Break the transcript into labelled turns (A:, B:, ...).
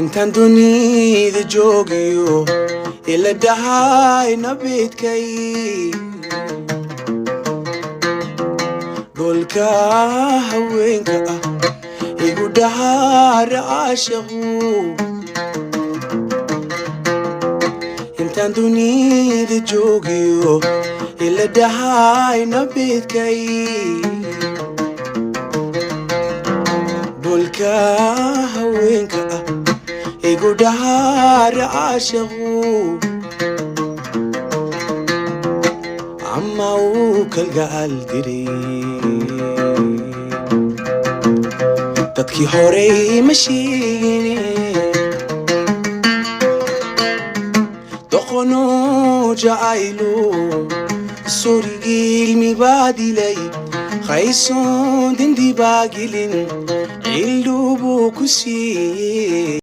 A: intaan dunida joogiyo ila dhahay nabadkay dholka haweenka ah igu dhahay caashaqu intaan dunida joogiyo ila dhahay nabadkay dholka haweenka ah igu dhahay caashaqu ama uu kalgacal diray dadkii horey ma sheegin doqono jacaylo surigii ilmi baa dilay qaysoon dindi baa gelin cildhuu buu ku siiyey